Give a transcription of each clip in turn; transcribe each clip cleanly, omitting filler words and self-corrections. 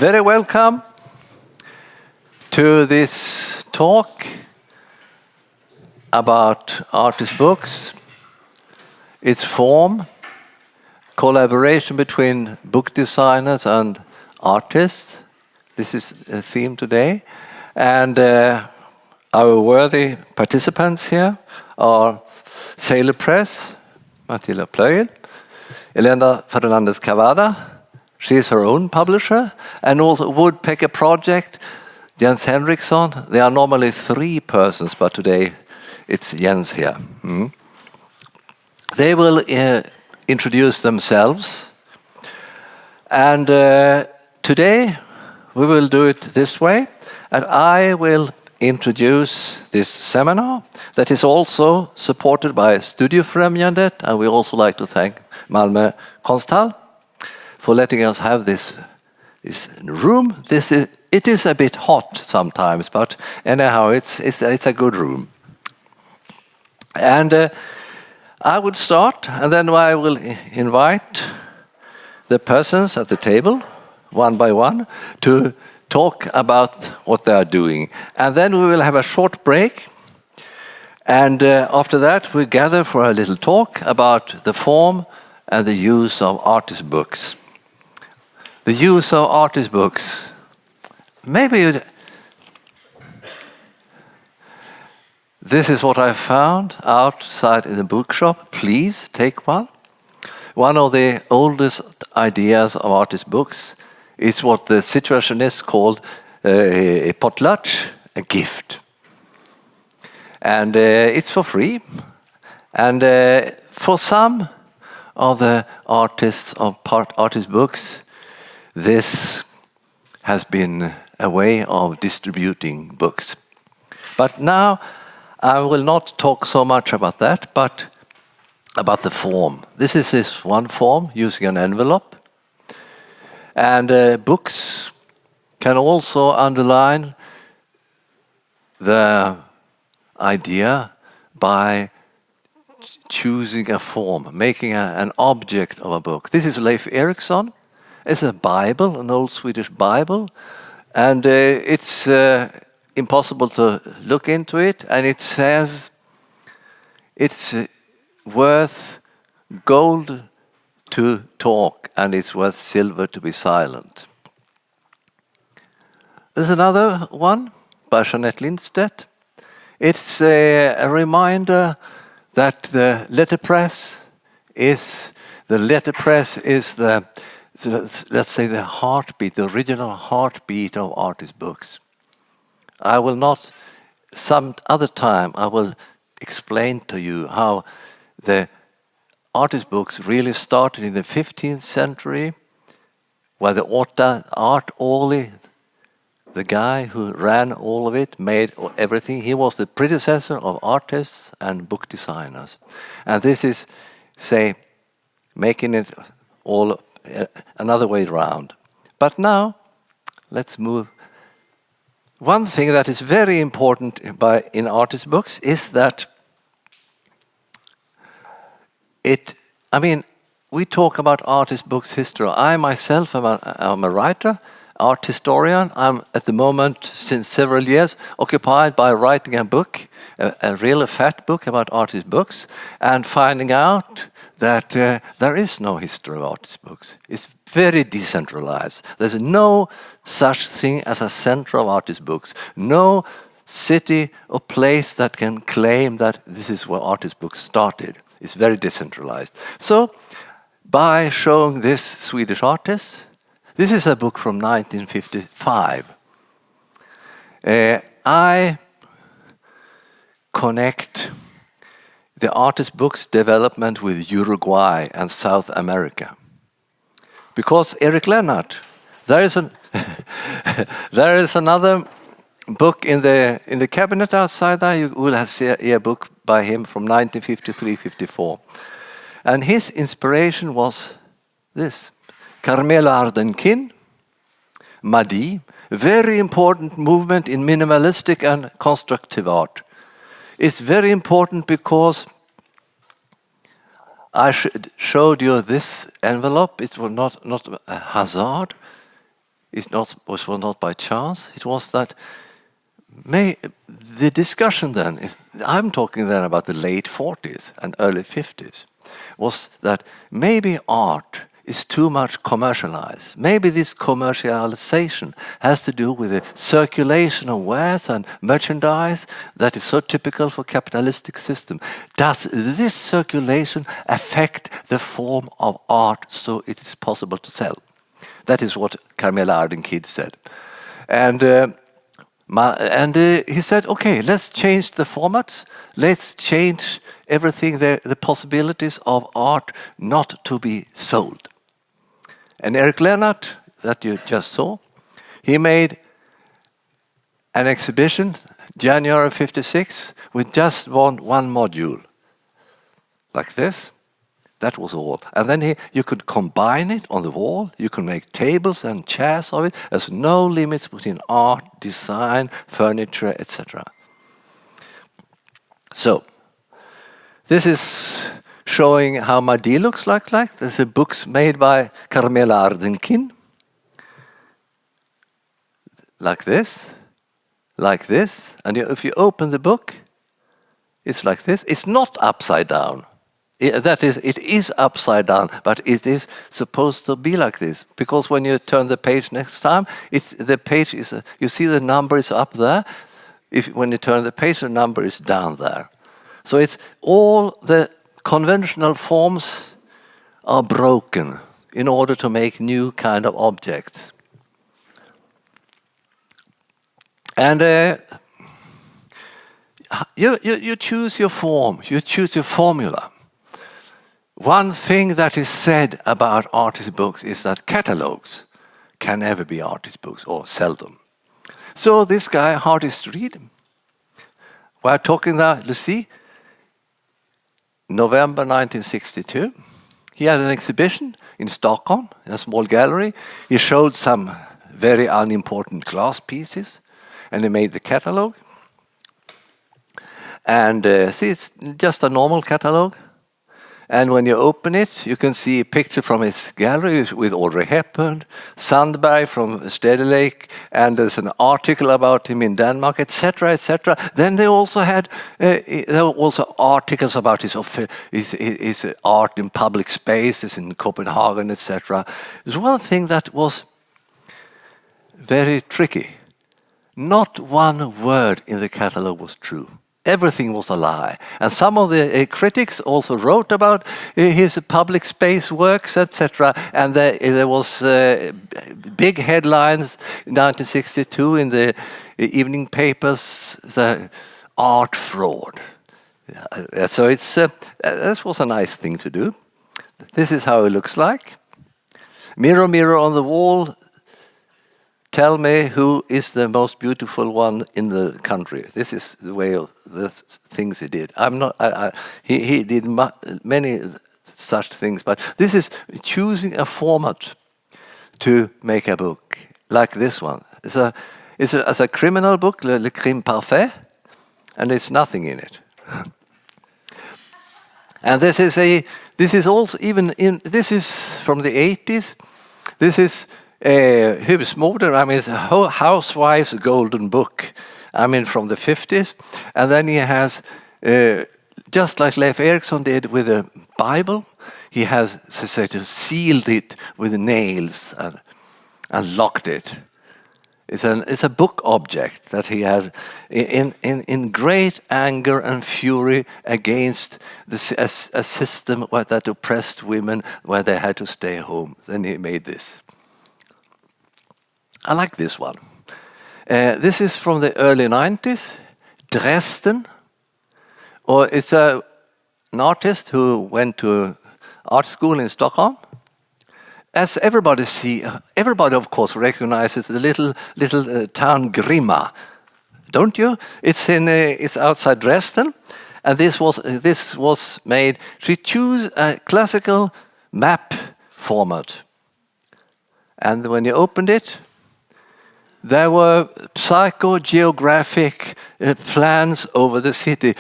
Very welcome to this talk about artist books, its form, collaboration between book designers and artists. This is a theme today. And our worthy participants here are Sailor Press, Matilda Plöjel, Helena Fernandez Cavada, she is her own publisher, and also Woodpecker project, Jens Henricson. They are normally 3 persons, but today it's Jens here. They will introduce themselves. And today we will do it this way, and I will introduce this seminar that is also supported by Studiefrämjandet, and we also like to thank Malmö Konsthall for letting us have this room. It is a bit hot sometimes, but anyhow, it's a good room. And I would start, and then I will invite the persons at the table, one by one, to talk about what they are doing. And then we will have a short break. And after that, we gather for a little talk about the form and the use of artist books. The use of artist books. Maybe this is what I found outside in the bookshop. Please take one. One of the oldest ideas of artist books is what the situationists called a potlatch, a gift. And it's for free. And for some of the artists of artist books, this has been a way of distributing books. But now I will not talk so much about that, but about the form. This is this one form using an envelope. And books can also underline the idea by choosing a form, making an object of a book. This is Leif Erikson. It's a Bible, an old Swedish Bible. And it's impossible to look into it. And it says it's worth gold to talk, and it's worth silver to be silent. There's another one by Jeanette Lindstedt. It's a reminder that the letterpress is the, let's say, the heartbeat, the original heartbeat of artist books. I will not, some other time, I will explain to you how the artist books really started in the 15th century, where the Art Orley, the guy who ran all of it, made everything. He was the predecessor of artists and book designers. And this is, say, making it all another way around. But now, let's move. One thing that is very important in artist books is that we talk about artist books history. I myself am a writer, art historian. I'm at the moment, since several years, occupied by writing a book, a real fat book about artist books, and finding out that there is no history of artist books. It's very decentralized. There's no such thing as a center of artist books. No city or place that can claim that this is where artist books started. It's very decentralized. So, by showing this Swedish artist, this is a book from 1955. I connect the artist books development with Uruguay and South America. Because Eric Lennart, there is another book in the cabinet outside there. You will have seen a book by him from 1953-54. And his inspiration was this. Carmela Ardenkin, MABB, very important movement in minimalistic and constructive art. It's very important because I showed you this envelope. It was not a hazard. was not by chance. It was that the discussion then, I'm talking then about the late 40s and early 50s, was that maybe art is too much commercialized. Maybe this commercialization has to do with the circulation of wares and merchandise that is so typical for capitalistic system. Does this circulation affect the form of art so it is possible to sell? That is what Carmela Arden-Kidd said. And he said, okay, let's change the formats. Let's change everything, the possibilities of art not to be sold. And Eric Lennart, that you just saw, he made an exhibition, January 56, with just one module, like this. That was all. And then you could combine it on the wall. You could make tables and chairs of it. There's no limits between art, design, furniture, etc. So, this is showing how MABB looks like. There's a books made by Carmela Arden-Kidd. Like this. And if you open the book, it's like this. It's not upside down. That is, it is upside down, but it is supposed to be like this. Because when you turn the page next time, the page is, you see the number is up there. When you turn the page, the number is down there. So it's all the conventional forms are broken in order to make new kind of objects. And you choose your form, you choose your formula. One thing that is said about artist books is that catalogs can never be artist books, or seldom. So this guy, Hardest Reed, we're talking now, Lucy, November 1962. He had an exhibition in Stockholm, in a small gallery. He showed some very unimportant glass pieces, and he made the catalog. And see, it's just a normal catalog. And when you open it, you can see a picture from his gallery with Audrey Hepburn, Sandberg from Steady Lake, and there's an article about him in Denmark, etc., etc. Then they also had there were also articles about his art in public spaces in Copenhagen, etc. There's one thing that was very tricky. Not one word in the catalog was true. Everything was a lie. And some of the critics also wrote about his public space works, etc. And there was big headlines in 1962 in the evening papers, the art fraud. So this was a nice thing to do. This is how it looks like. Mirror, mirror on the wall, tell me who is the most beautiful one in the country. This is the way of the things he did. He did many such things, but this is choosing a format to make a book like this one. It's a criminal book, Le Crime Parfait, and it's nothing in it. And this is also this is from the 80s. This is Husmoder, I mean, it's a housewife's golden book, I mean, from the 50s. And then he has, just like Leif Erikson did with the Bible, he has sealed it with nails and locked it. It's a book object that he has in great anger and fury against a system that oppressed women where they had to stay home. Then he made this. I like this one. This is from the early 90s, Dresden. Or it's an artist who went to art school in Stockholm. As everybody of course recognizes the little town Grimma, don't you? It's outside Dresden, and this was made. She chose a classical map format, and when you opened it, there were psychogeographic plans over the city,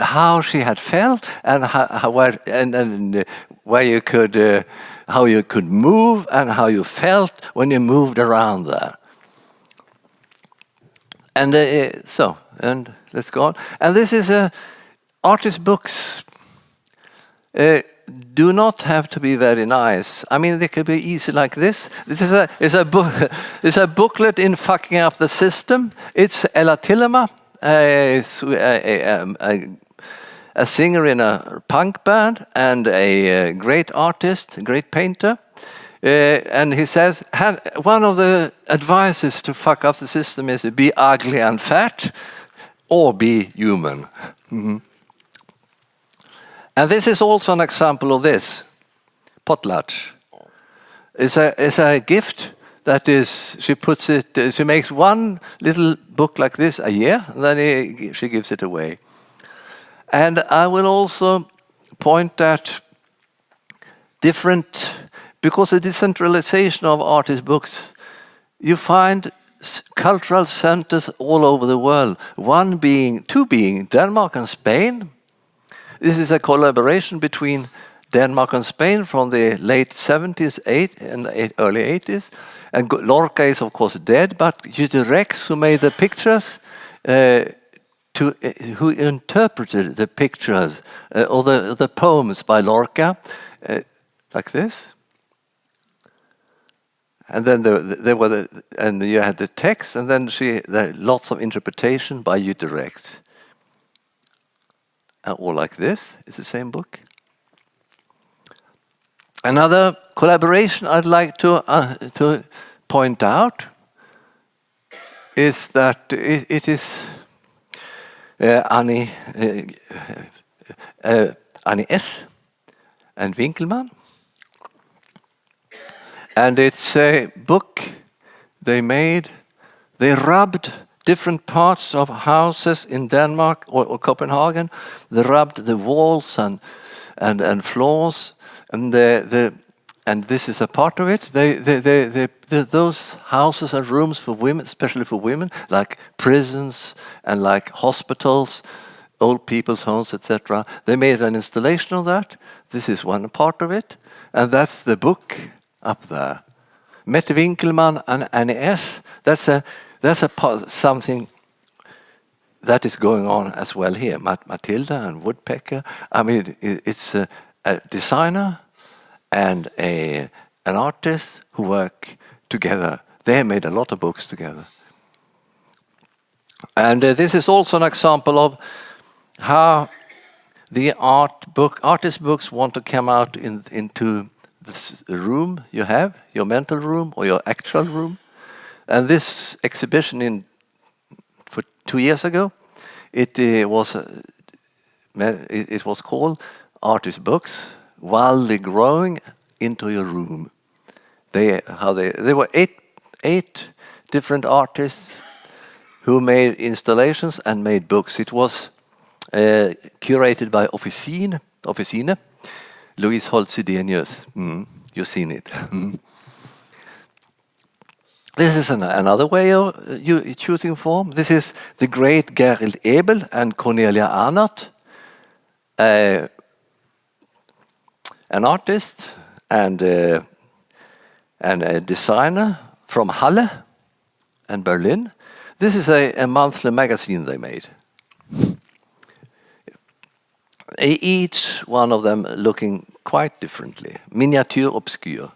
how she had felt, and where you could, how you could move, and how you felt when you moved around there. And and let's go on. And this is artist books. Do not have to be very nice. I mean, they could be easy like this. This is a booklet in Fucking Up the System. It's Ella Tillema, a singer in a punk band and a great artist, a great painter. And he says, one of the advices to fuck up the system is to be ugly and fat or be human. Mm-hmm. And this is also an example of this. Potlatch. It's a gift that is, she makes one little book like this a year, and then she gives it away. And I will also point at because the decentralization of artist books, you find cultural centers all over the world. Two being Denmark and Spain. This is a collaboration between Denmark and Spain from the late 70s and early 80s. And Lorca is, of course, dead, but Jytte Rex, who made the pictures, who interpreted the pictures or the poems by Lorca, like this. And then you had the text, and then lots of interpretation by Jytte Rex. Or like this, it's the same book. Another collaboration I'd like to point out is that it is Annie S. and Winkelmann. And it's a book they made. They rubbed different parts of houses in Denmark or Copenhagen. They rubbed the walls and floors, and this is a part of it. Those houses and rooms for women, especially for women, like prisons and like hospitals, old people's homes, etc. They made an installation of that. This is one part of it, and that's the book up there. Mette Winkelmann and Annie S. That's something that is going on as well here. Matilda and Woodpecker. I mean, it's a designer and an artist who work together. They have made a lot of books together. And this is also an example of how the artist books want to come out into this room you have, your mental room or your actual room. And this exhibition for 2 years ago, it was called Artist Books, Wildly Growing into Your Room. There were eight different artists who made installations and made books. It was curated by Officine, Louise Holtz-Sidenius. You've seen it. This is another way of choosing form. This is the great Gerald Ebel and Cornelia Arnott, an artist and a designer from Halle and Berlin. This is a monthly magazine they made. Each one of them looking quite differently. Miniature obscure.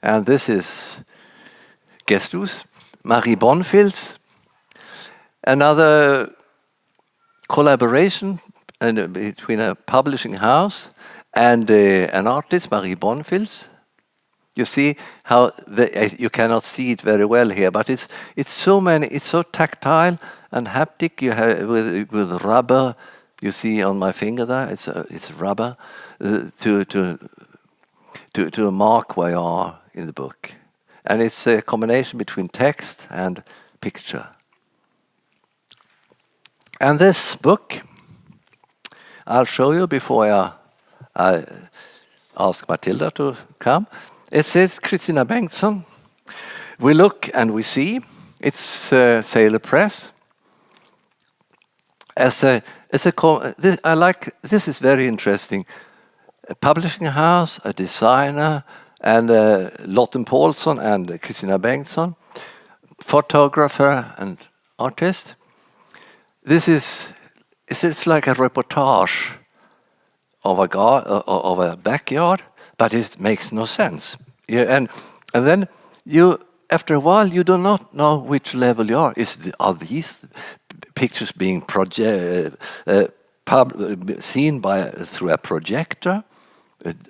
And this is Gestus, Marie Bonfils. Another collaboration between a publishing house and an artist, Marie Bonfils. You see how you cannot see it very well here, but it's so tactile and haptic. You have with rubber. You see on my finger there, it's rubber to mark where you are in the book, and it's a combination between text and picture. And this book, I'll show you before I ask Matilda to come. It says Kristina Bengtsson. we look and we see it's Sailor Press. This is very interesting. A publishing house, a designer, and Lotten Paulsson and Christina Bengtsson, photographer and artist. It's like a reportage of a backyard, but it makes no sense. And then after a while, you do not know which level you are. Are these pictures being seen through a projector,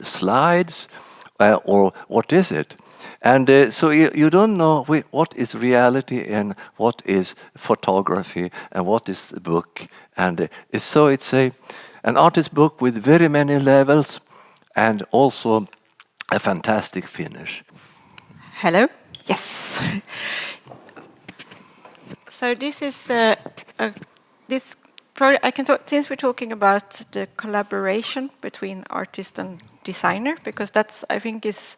slides, or what is it? And so you don't know what is reality and what is photography and what is the book. And so it's an artist book with very many levels and also a fantastic finish. Hello. Yes. So this is this project. I can talk, since we're talking about the collaboration between artist and designer, because that's, I think, is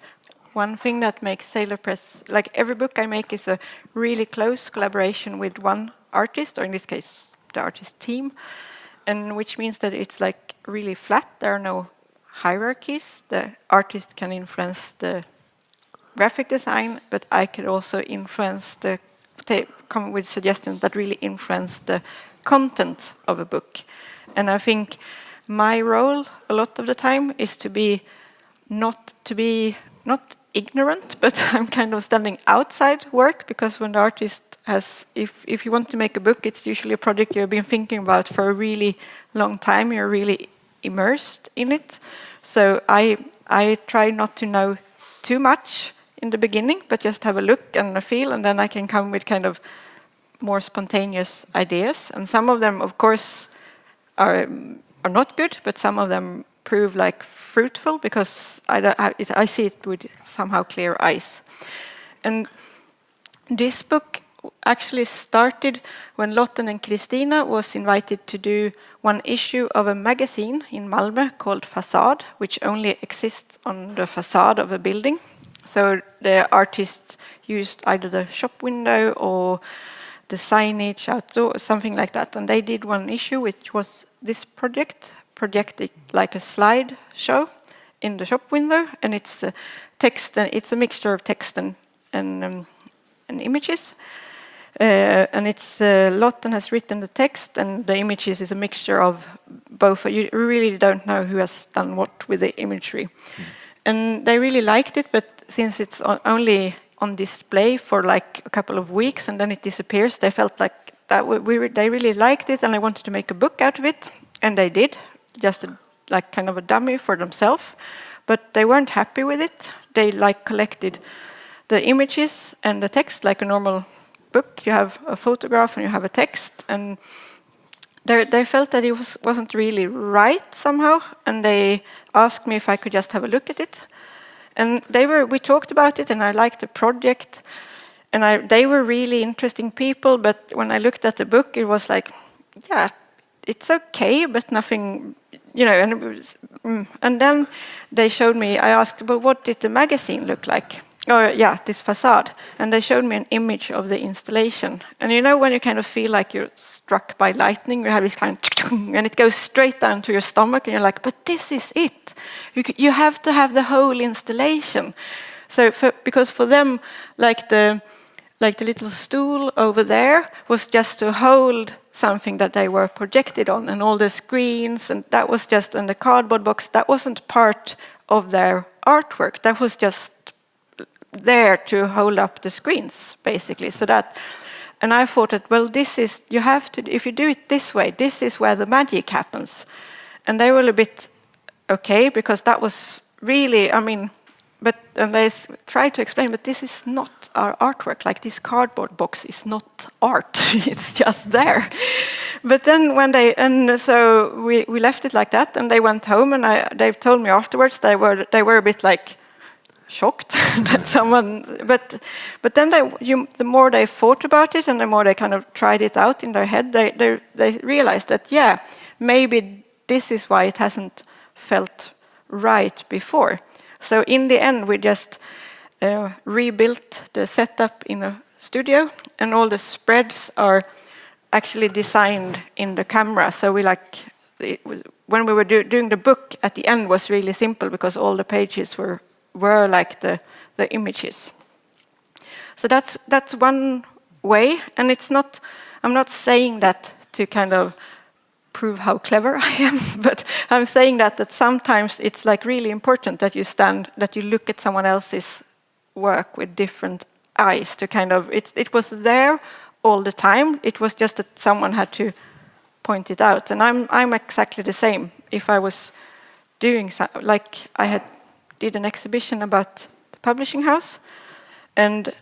one thing that makes Sailor Press, like every book I make is a really close collaboration with one artist, or in this case, the artist team, and which means that it's like really flat. There are no hierarchies. The artist can influence the graphic design, but I could also influence come with suggestions that really influence the content of a book. And I think my role a lot of the time is to be not ignorant, but I'm kind of standing outside work, because when the artist has, if you want to make a book, it's usually a project you've been thinking about for a really long time. You're really immersed in it. So I try not to know too much in the beginning, but just have a look and a feel, and then I can come with kind of more spontaneous ideas. And some of them, of course, are not good, but some of them prove like fruitful, because I see it with somehow clear eyes. And this book actually started when Lotten and Christina was invited to do one issue of a magazine in Malmö called Facade, which only exists on the facade of a building. So the artists used either the shop window or the signage outdoor, something like that. And they did one issue, which was this projected like a slide show in the shop window, and it's text. It's a mixture of text and images. And it's Lotten has written the text, and the images is a mixture of both. You really don't know who has done what with the imagery. And they really liked it, but since it's only on display for like a couple of weeks and then it disappears, they felt like that they really liked it, and they wanted to make a book out of it, and they did, just like kind of a dummy for themselves. But they weren't happy with it. They like collected the images and the text like a normal book. You have a photograph and you have a text, and they felt that it wasn't really right somehow, and they asked me if I could just have a look at it. And we talked about it, and I liked the project, and they were really interesting people. But when I looked at the book, it was like, yeah, it's okay, but nothing, you know. And it was, and then they showed me. I asked, "But what did the magazine look like?" Oh, yeah, this facade. And they showed me an image of the installation. And you know when you kind of feel like you're struck by lightning, you have this kind of, and it goes straight down to your stomach, and you're like, but this is it. You have to have the whole installation. So because for them, like the little stool over there was just to hold something that they were projected on, and all the screens, and that was just in the cardboard box. That wasn't part of their artwork. That was just there to hold up the screens, basically. So that, and I thought that, well, this is, you have to, if you do it this way, this is where the magic happens. And they were a bit okay, because that was really, I mean, and they tried to explain, but this is not our artwork. Like, this cardboard box is not art. It's just there. But then so we left it like that, and they went home, and they told me afterwards they were a bit like shocked that someone, but then the more they thought about it, and the more they kind of tried it out in their head, they realized that, yeah, maybe this is why it hasn't felt right before. So in the end, we just rebuilt the setup in a studio, and all the spreads are actually designed in the camera. So we when we were doing the book, at the end was really simple because all the pages were like the images. So that's one way, and I'm not saying that to kind of prove how clever I am, but I'm saying that sometimes it's like really important that you look at someone else's work with different eyes to kind of, it was there all the time. It was just that someone had to point it out. And I'm exactly the same. If I was doing like I did an exhibition about the publishing house, and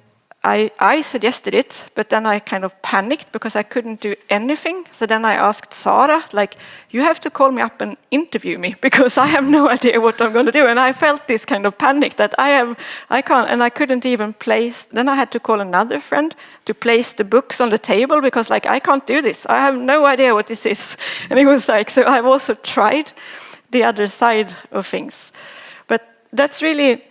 I suggested it, but then I kind of panicked because I couldn't do anything. So then I asked Sara, like, you have to call me up and interview me because I have no idea what I'm going to do. And I felt this kind of panic that I can't, and I couldn't even place. Then I had to call another friend to place the books on the table because, like, I can't do this. I have no idea what this is. And it was like, so I've also tried the other side of things, but that's really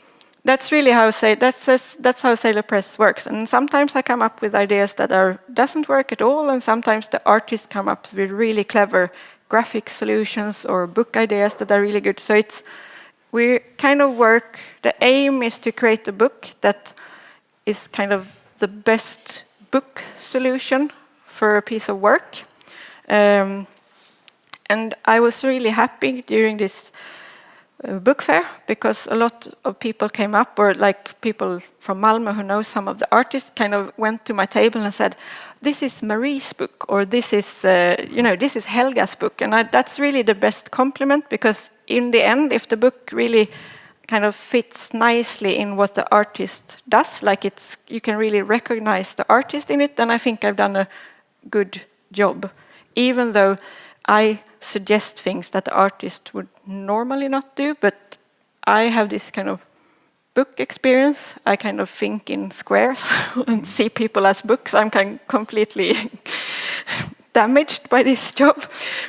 how that's how Sailor Press works. And sometimes I come up with ideas that doesn't work at all, and sometimes the artists come up with really clever graphic solutions or book ideas that are really good. So we kind of work. The aim is to create a book that is kind of the best book solution for a piece of work. And I was really happy during this book fair because a lot of people came up, or like people from Malmö who know some of the artists kind of went to my table and said, this is Marie's book, or this is this is Helga's book. And that's really the best compliment, because in the end, if the book really kind of fits nicely in what the artist does, like you can really recognize the artist in it, then I think I've done a good job, even though I suggest things that the artist would normally not do. But I have this kind of book experience. I kind of think in squares and see people as books. I'm kind of completely damaged by this job.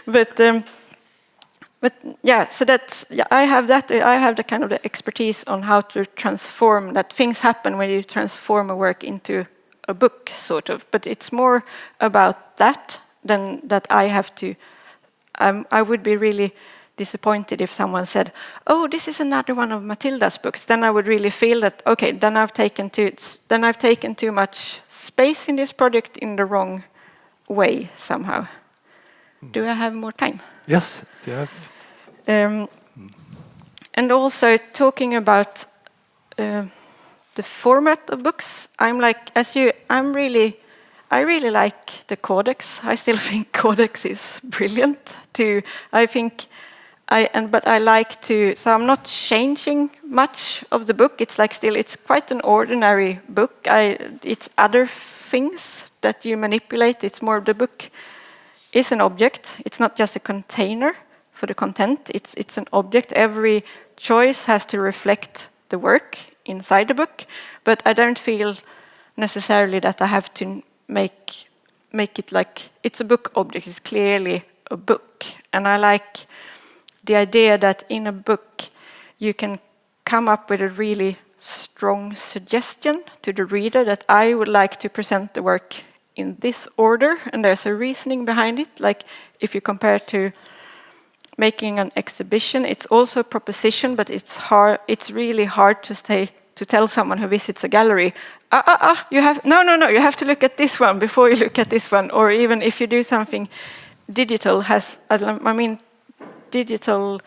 But yeah, so I have that. I have the kind of the expertise on how to transform that. Things happen when you transform a work into a book, sort of. But it's more about that than that I have to. I would be really disappointed if someone said, "Oh, this is another one of Matilda's books." Then I would really feel that, okay, then I've taken too much space in this project in the wrong way somehow. Do I have more time? Yes, you have. And also talking about the format of books, I really like the codex. I still think codex is brilliant. But I like to. So I'm not changing much of the book. It's quite an ordinary book. It's other things that you manipulate. It's more, the book is an object. It's not just a container for the content. It's an object. Every choice has to reflect the work inside the book. But I don't feel necessarily that I have to make it like it's a book object. It's clearly a book. And I like the idea that in a book you can come up with a really strong suggestion to the reader that I would like to present the work in this order, and there's a reasoning behind it. Like if you compare to making an exhibition, it's also a proposition, but it's really hard to tell someone who visits a gallery, you have to look at this one before you look at this one. Or even if you do something digital, digital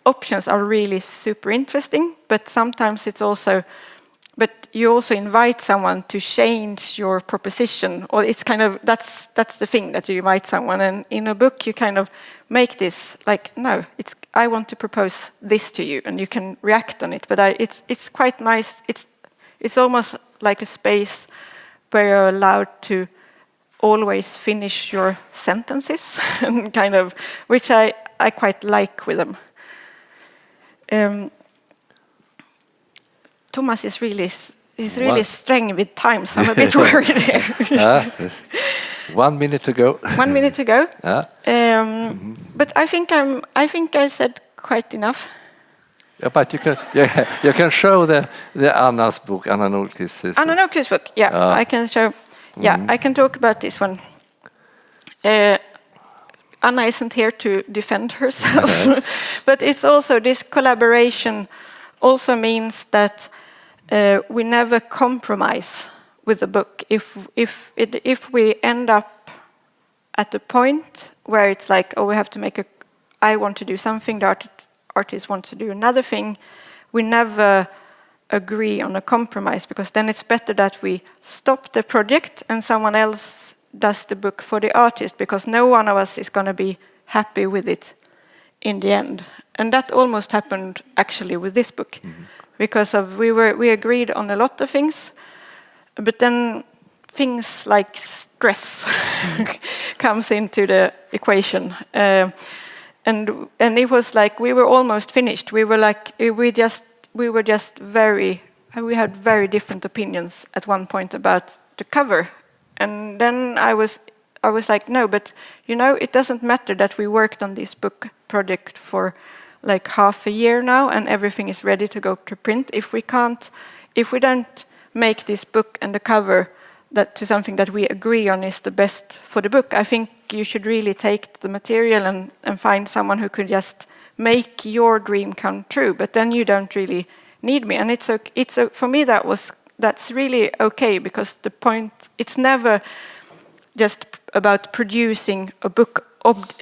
options are really super interesting, but sometimes but you also invite someone to change your proposition, or it's kind of, that's the thing, that you invite someone. And in a book you kind of make this like, no, I want to propose this to you, and you can react on it. But it's quite nice. It's almost like a space where you're allowed to always finish your sentences, and kind of, which I quite like with them. Thomas is really strong with time, so I'm a bit worried here. 1 minute to go. 1 minute to go. But I think I said quite enough. Yeah, but you can show the Anna's book, Anna Nordqvist's. Anna Nordqvist's book. Yeah, I can show. Yeah, I can talk about this one. Anna isn't here to defend herself, but it's also this collaboration also means that we never compromise with a book. If we end up at the point where it's like, oh, we have to make I want to do something, the artist wants to do another thing, we never agree on a compromise, because then it's better that we stop the project and someone else does the book for the artist, because no one of us is going to be happy with it in the end. And that almost happened actually with this book, because we agreed on a lot of things, but then things like stress comes into the equation. And it was like we were almost finished. We were like we had very different opinions at one point about the cover. And then I was like, no, but it doesn't matter that we worked on this book project for like half a year now and everything is ready to go to print. If we don't make this book and the cover to something that we agree on is the best for the book, I think you should really take the material and find someone who could just make your dream come true. But then you don't really need me. And for me that's really okay, because the point, it's never just about producing a book.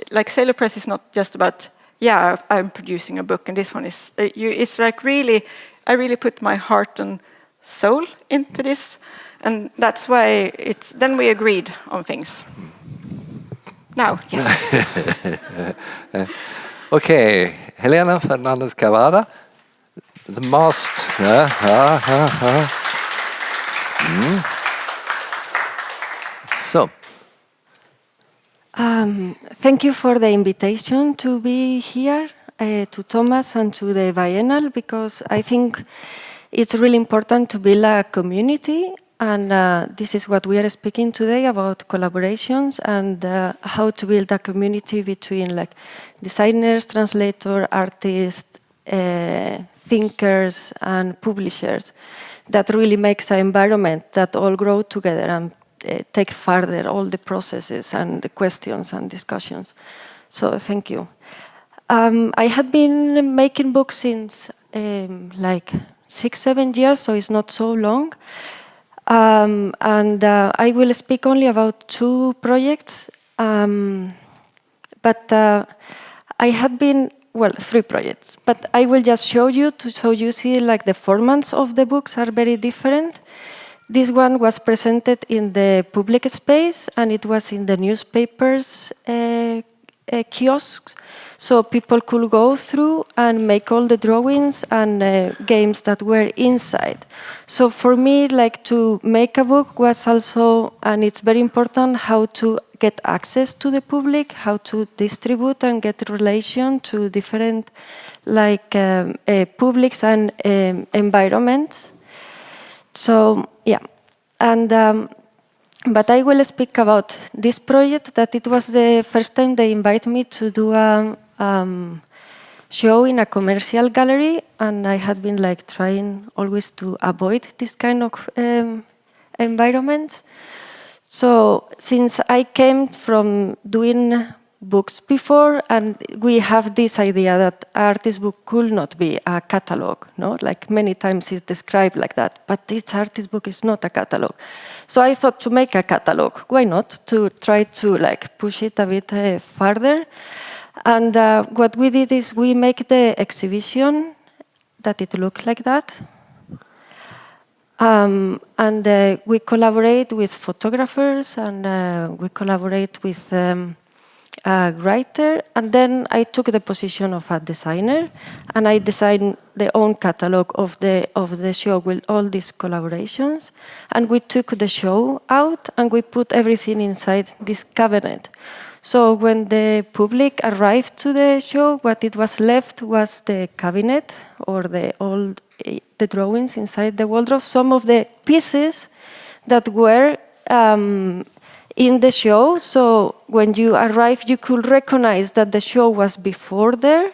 Like Sailor Press is not just about, I'm producing a book, and this one is, it's like really, I really put my heart and soul into this, and that's why then we agreed on things. Now, yes. Okay, Helena Fernandez Cavada, the most. So. Thank you for the invitation to be here, to Thomas and to the Biennial, because I think it's really important to build a community, and this is what we are speaking today about, collaborations and how to build a community between like designers, translators, artists, thinkers and publishers that really makes an environment that all grow together and take further all the processes and the questions and discussions. So thank you. I had been making books since like 6-7 years, so it's not so long. And I will speak only about 2 projects, but I had been, 3 projects, but I will just show you so you see like the formats of the books are very different. This one was presented in the public space, and it was in the newspapers kiosks, so people could go through and make all the drawings and games that were inside. So for me, like, to make a book was also, and it's very important, how to get access to the public, how to distribute and get relation to different like publics and environments. So yeah, and but I will speak about this project, that it was the first time they invited me to do a show in a commercial gallery, and I had been like trying always to avoid this kind of environments. So since I came from doing books before, and we have this idea that artist book could not be a catalog, no? Like many times it's described like that, but this artist book is not a catalog. So I thought to make a catalog, why not? To try to like push it a bit further. And what we did is we make the exhibition that it looked like that. And we collaborate with photographers, and we collaborate with a writer, and then I took the position of a designer, and I designed the own catalog of the show with all these collaborations, and we took the show out and we put everything inside this cabinet. So when the public arrived to the show, what it was left was the cabinet or the drawings inside the wardrobe. Some of the pieces that were in the show, so when you arrived, you could recognize that the show was before there,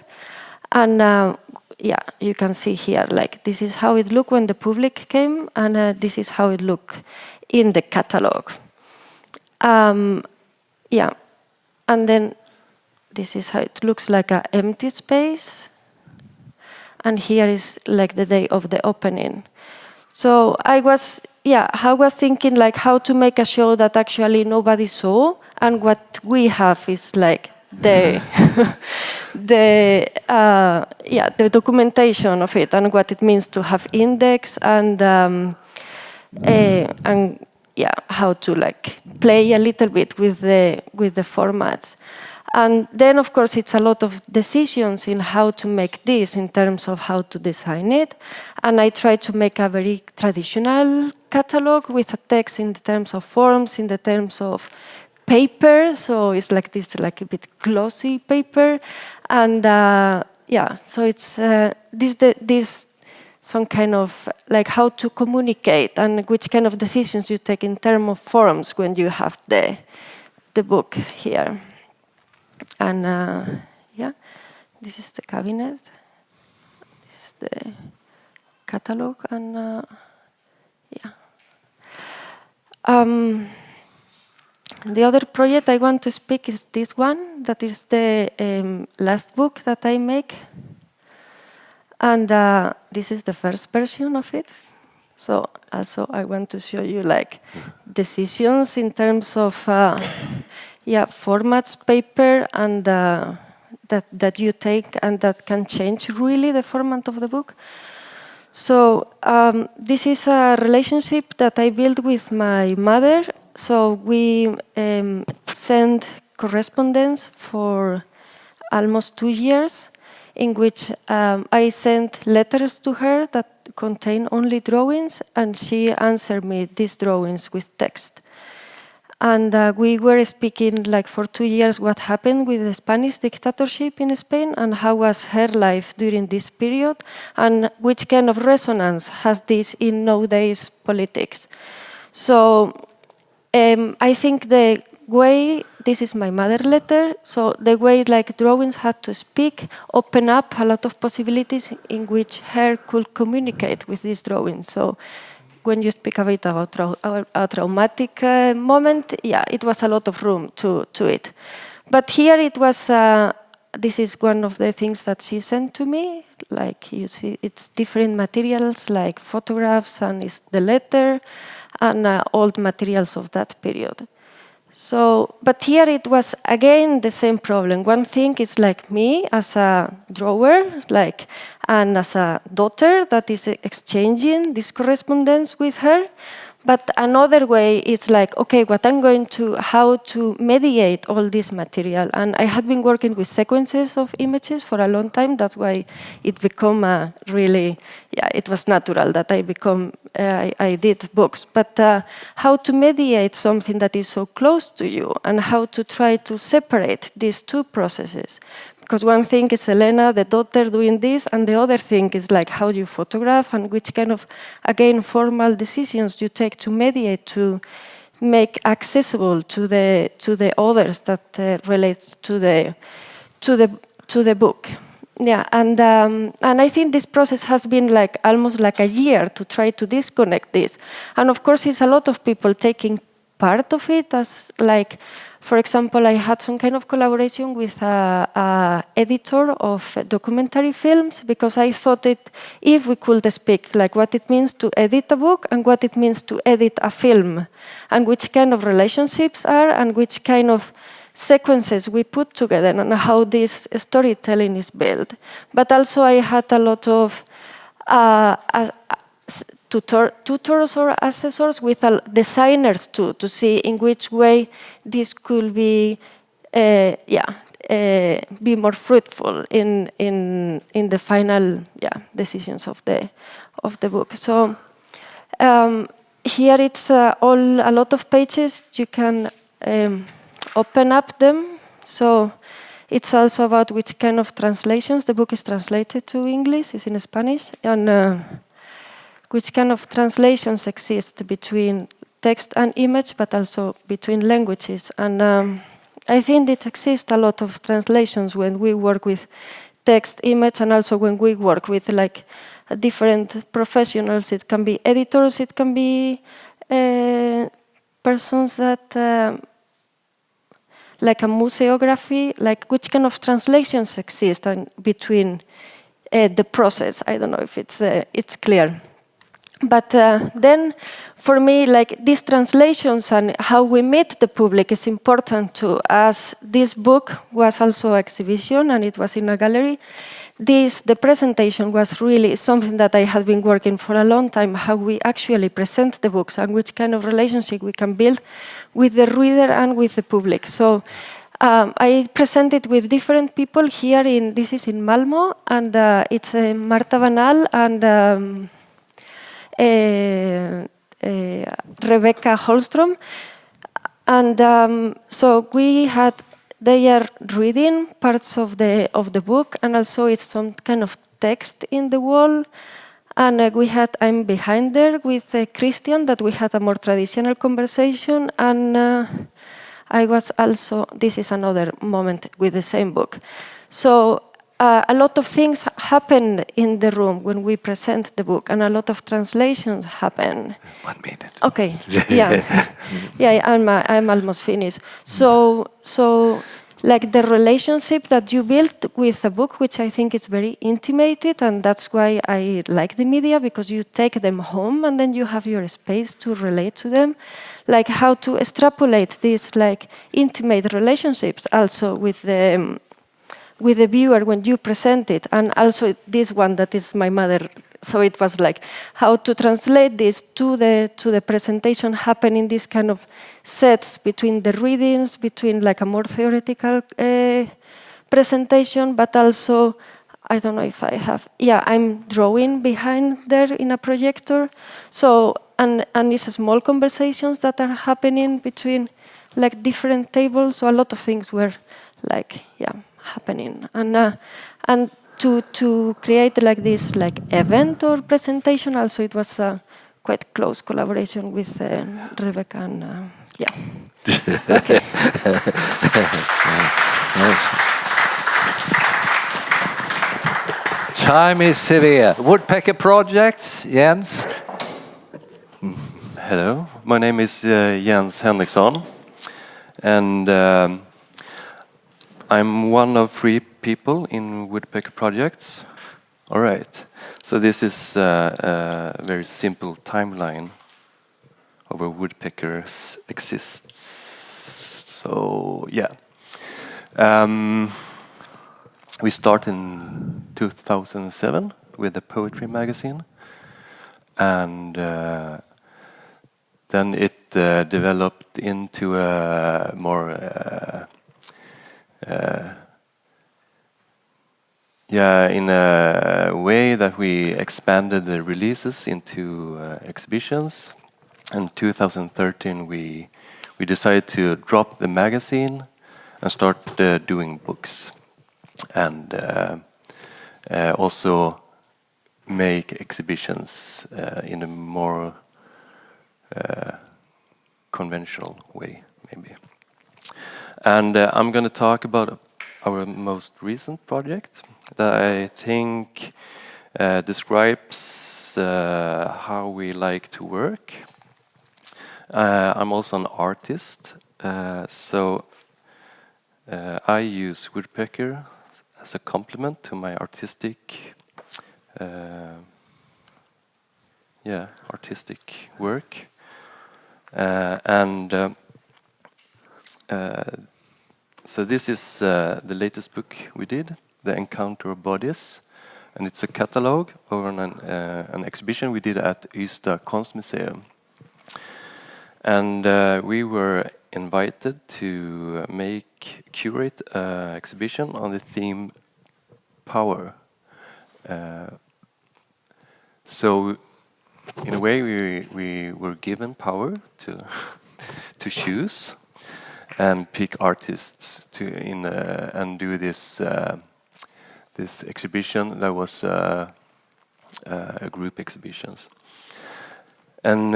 and yeah, you can see here, like this is how it looked when the public came, and this is how it looked in the catalog. Yeah, and then this is how it looks like an empty space. And here is like the day of the opening. So I was thinking like how to make a show that actually nobody saw, and what we have is like the the documentation of it and what it means to have index and how to like play a little bit with the formats. And then, of course, it's a lot of decisions in how to make this in terms of how to design it. And I try to make a very traditional catalog with a text in the terms of forms, in the terms of paper. So it's like this, like a bit glossy paper. And so it's this some kind of like how to communicate and which kind of decisions you take in terms of forms when you have the book here. And this is the cabinet. This is the catalog, and the other project I want to speak is this one. That is the last book that I make, and this is the first version of it. So also I want to show you like decisions in terms of. Formats, paper, and that you take and that can change really the format of the book. So this is a relationship that I built with my mother. So we sent correspondence for almost 2 years, in which I sent letters to her that contain only drawings, and she answered me these drawings with text. And we were speaking like for 2 years what happened with the Spanish dictatorship in Spain and how was her life during this period and which kind of resonance has this in nowadays politics. So I think the way, this is my mother letter, so the way like drawings had to speak, open up a lot of possibilities in which her could communicate with these drawings. So when you speak a bit about a traumatic moment, it was a lot of room to it. But here it was, this is one of the things that she sent to me. Like you see, it's different materials like photographs, and it's the letter and old materials of that period. So, but here it was again the same problem. One thing is like me as a drawer, like, and as a daughter that is exchanging this correspondence with her. But another way is like, okay, what I'm going to, how to mediate all this material. And I had been working with sequences of images for a long time. That's why it became a really, it was natural that I did books. But how to mediate something that is so close to you and how to try to separate these two processes. Because one thing is Helena, the daughter, doing this, and the other thing is like how you photograph and which kind of, again, formal decisions you take to mediate, to make accessible to the others that relates to the book. Yeah, and I think this process has been like almost like a year to try to disconnect this. And of course, it's a lot of people taking part of it as like. For example, I had some kind of collaboration with an editor of documentary films because I thought if we could speak like what it means to edit a book and what it means to edit a film and which kind of relationships are and which kind of sequences we put together and how this storytelling is built. But also I had a lot of tutors or assessors with designers too, to see in which way this could be more fruitful in the final decisions of the book. So here it's a lot of pages. You can open up them. So it's also about which kind of translations. The book is translated to English. It's in Spanish and. Which kind of translations exist between text and image, but also between languages. And I think it exists a lot of translations when we work with text, image, and also when we work with like different professionals, it can be editors, it can be persons that like a museography, like which kind of translations exist between the process. I don't know if it's clear. But then, for me, like these translations and how we meet the public is important too. As this book was also an exhibition and it was in a gallery, the presentation was really something that I had been working for a long time. How we actually present the books and which kind of relationship we can build with the reader and with the public. So. I presented with different people here this is in Malmö, and it's Marta Banal and Rebecca Holstrom. And so they are reading parts of the book, and also it's some kind of text in the wall. And I'm behind there with Christian, that we had a more traditional conversation, and I was also, this is another moment with the same book. So a lot of things happen in the room when we present the book, and a lot of translations happen. 1 minute. Okay, yeah. Yeah, I'm almost finished. So like the relationship that you build with a book, which I think is very intimated, and that's why I like the media, because you take them home and then you have your space to relate to them. Like how to extrapolate these like intimate relationships also with the viewer when you present it, and also this one that is my mother. So it was like how to translate this to the presentation happen in this kind of sets between the readings, between like a more theoretical presentation, but also, I don't know if I have, I'm drawing behind there in a projector. So, and it's small conversations that are happening between like different tables. So a lot of things were like, happening. And to create like this like event or presentation, also it was a quite close collaboration with Rebecca and Okay. Time is severe. Woodpecker projects, Jens. Hello, my name is Jens Henricson, and I'm one of 3 people in Woodpecker projects. All right, so this is a very simple timeline of where Woodpeckers exists. So we start in 2007 with the poetry magazine, and then it developed into a more in a way that we expanded the releases into exhibitions. In 2013 we decided to drop the magazine and start doing books, and also make exhibitions in a more conventional way, maybe. And I'm going to talk about our most recent project that I think describes how we like to work. I'm also an artist, so I use Woodpecker as a complement to my artistic work. So this is the latest book we did, The Encounter of Bodies, and it's a catalogue over an exhibition we did at Ystad Konstmuseum. And we were invited to curate an exhibition on the theme power. So in a way we were given power to choose and pick artists and do this exhibition that was a group exhibitions. And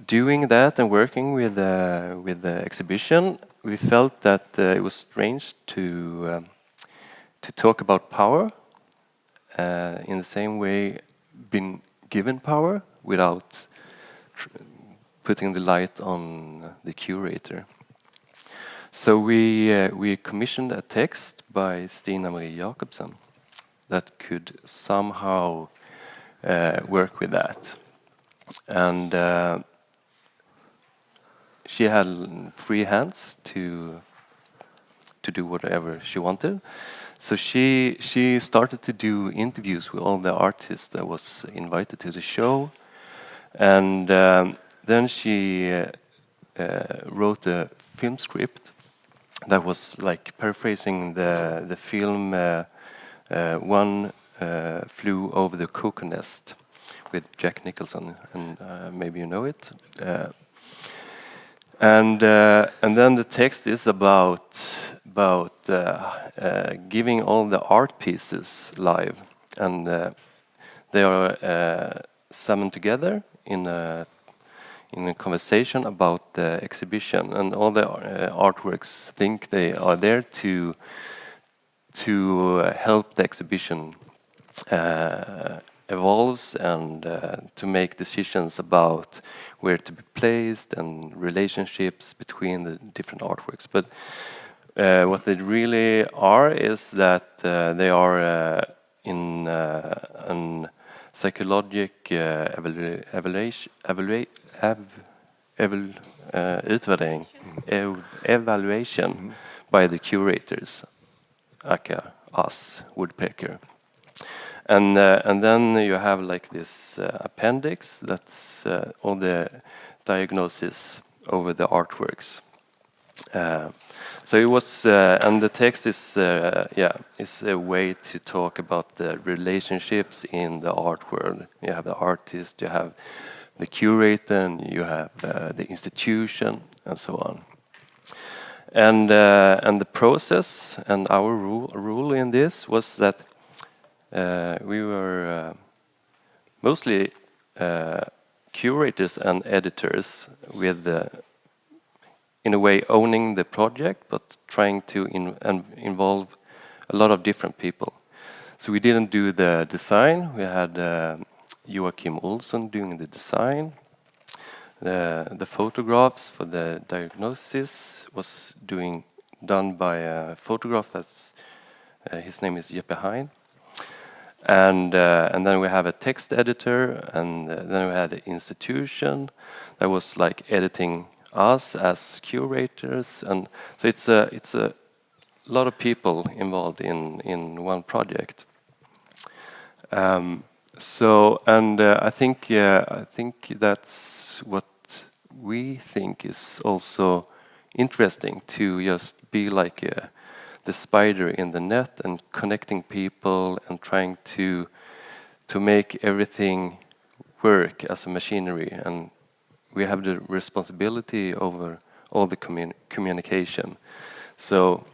doing that and working with the exhibition, we felt that it was strange to talk about power in the same way, been given power without putting the light on the curator. So we commissioned a text by Stina Marie Jacobsen that could somehow work with that. And she had free hands to do whatever she wanted. So she started to do interviews with all the artists that was invited to the show. And then she wrote a film script that was like paraphrasing the film One Flew Over the Cuckoo Nest with Jack Nicholson, and maybe you know it. And then the text is about giving all the art pieces live, and they are summoned together in a conversation about the exhibition, and all the artworks think they are there to help the exhibition evolves and to make decisions about where to be placed and relationships between the different artworks. But what they really are is that they are in an psychologic evaluation by the curators, aka us, Woodpecker. And then you have like this appendix that's all the diagnosis over the artworks. So it was, and the text is is a way to talk about the relationships in the art world. You have the artist, you have the curator, and you have the institution, and so on. And the process and our rule in this was that we were mostly curators and editors with in a way owning the project, but trying to involve a lot of different people. So we didn't do the design. We had Joachim Olsson doing the design. The photographs for the diagnosis was done by a photograph that's his name is Jeppe Hein. And then we have a text editor, and then we had an institution that was like editing us as curators, and so it's a lot of people involved in one project. So I think that's what we think is also interesting, to just be like the spider in the net and connecting people and trying to make everything work as a machinery, and we have the responsibility over all the communication. So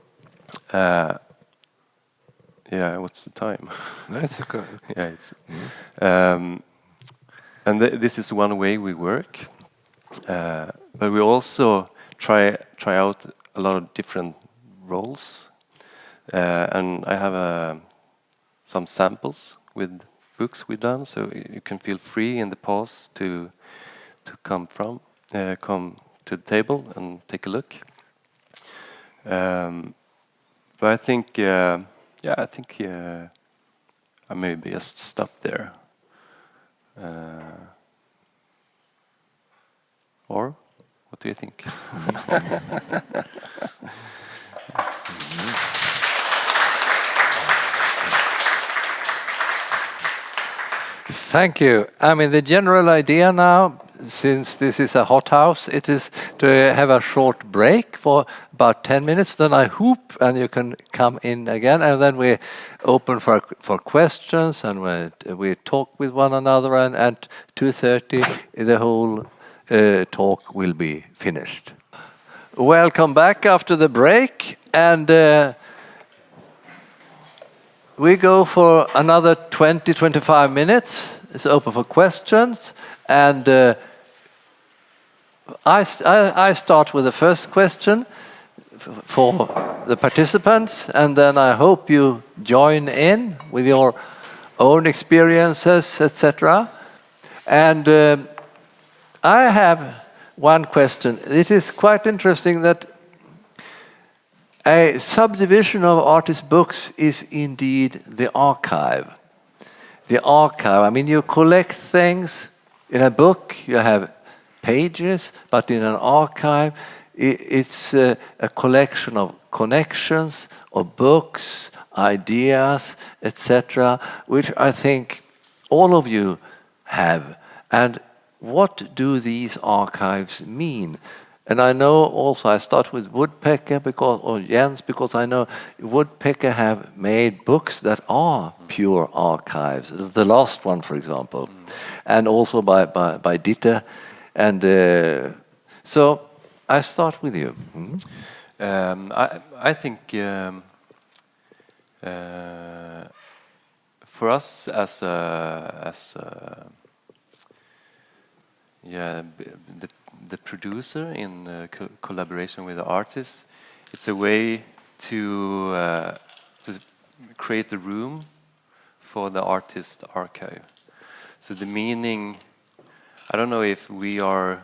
what's the time? That's okay. Yeah, it's and this is one way we work, but we also try out a lot of different roles. And I have some samples with books we've done, so you can feel free in the pause to come to the table and take a look. But I think I maybe just stop there. Or what do you think? Thank you. I mean, the general idea now, since this is a hot house, it is to have a short break for about 10 minutes. Then I hoop, and you can come in again, and then we open for questions, and we talk with one another. And at 2:30, the whole talk will be finished. Welcome back after the break, and we go for another 20-25 minutes. It's open for questions, and I start with the first question for the participants, and then I hope you join in with your own experiences, etc. And I have one question. It is quite interesting that a subdivision of artist books is indeed the archive. The archive, I mean, you collect things. In a book, you have pages, but in an archive, it's a collection of connections, of books, ideas, etc., which I think all of you have. And what do these archives mean? And I know also, I start with Woodpecker or Jens, because I know Woodpecker have made books that are pure archives. The last one, for example, and also by Dieter. And so I start with you. I think for us as the producer in collaboration with the artist, it's a way to create a room for the artist archive. So the meaning, I don't know if we are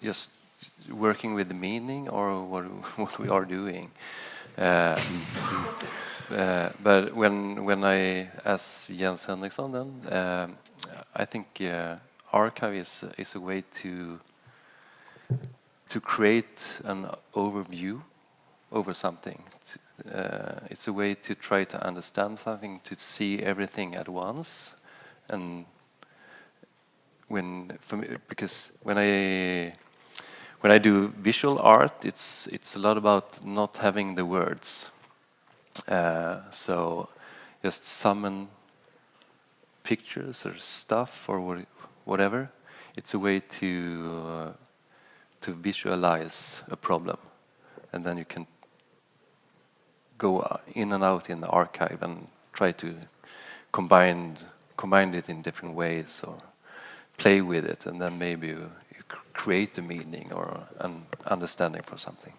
just working with the meaning or what we are doing. But when I, as Jens Henricson, then I think archive is a way to create an overview over something. It's a way to try to understand something, to see everything at once, and because when I do visual art, it's a lot about not having the words. So just summon pictures or stuff or whatever. It's a way to visualize a problem, and then you can go in and out in the archive and try to combine it in different ways or play with it, and then maybe you create a meaning or an understanding for something.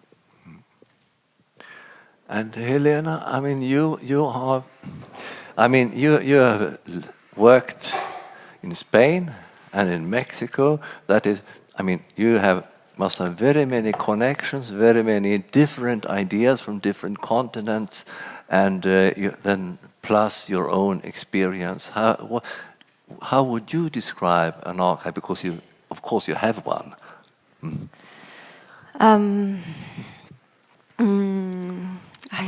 And Helena, I mean, you have worked in Spain and in Mexico. That is, I mean, you must have very many connections, very many different ideas from different continents, and then plus your own experience. How would you describe an archive? Because of course, you have one.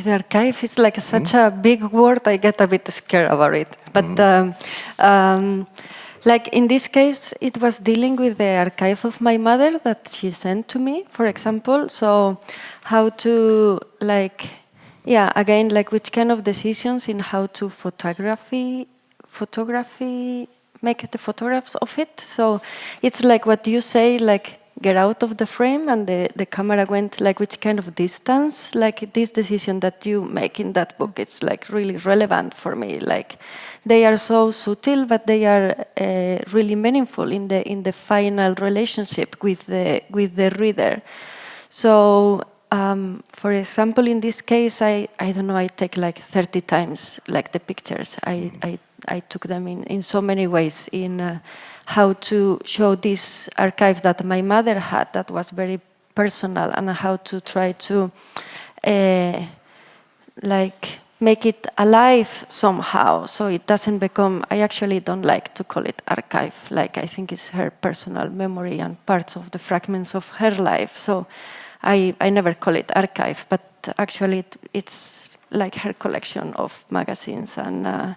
The archive is like such a big word, I get a bit scared about it. But like in this case, it was dealing with the archive of my mother that she sent to me, for example. So how to again, like which kind of decisions in how to photography, make the photographs of it. So it's like what you say, like get out of the frame, and the camera went like which kind of distance, like this decision that you make in that book, it's like really relevant for me. Like they are so subtle, but they are really meaningful in the final relationship with the reader. So for example, in this case, I don't know, I take like 30 times like the pictures. I took them in so many ways in how to show this archive that my mother had that was very personal, and how to try to like make it alive somehow, so it doesn't become, I actually don't like to call it archive, like I think it's her personal memory and parts of the fragments of her life, so I never call it archive, but actually it's like her collection of magazines and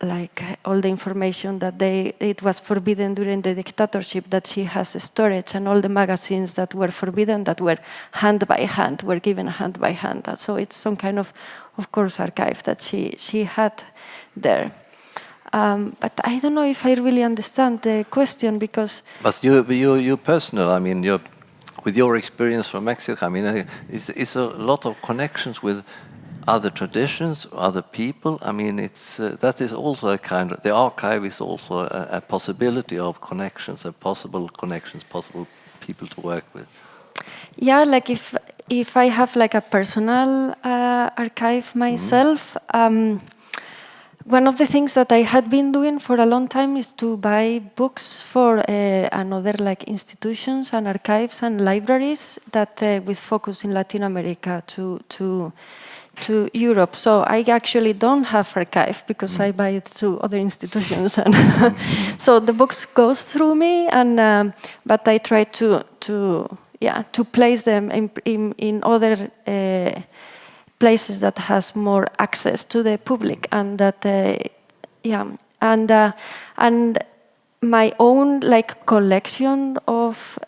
like all the information that it was forbidden during the dictatorship, that she has storage, and all the magazines that were forbidden, that were hand by hand, were given hand by hand. So it's some kind of course, archive that she had there. But I don't know if I really understand the question, because... But you personal, I mean, with your experience from Mexico, I mean, it's a lot of connections with other traditions, other people. I mean, it's that is also a kind of, the archive is also a possibility of connections, possible people to work with. Yeah, like if I have like a personal archive myself, one of the things that I had been doing for a long time is to buy books for another like institutions and archives and libraries that with focus in Latin America to Europe. So I actually don't have archive because I buy it to other institutions, and so the books goes through me, and but I try to place them in other places that has more access to the public, and that and my own like collection of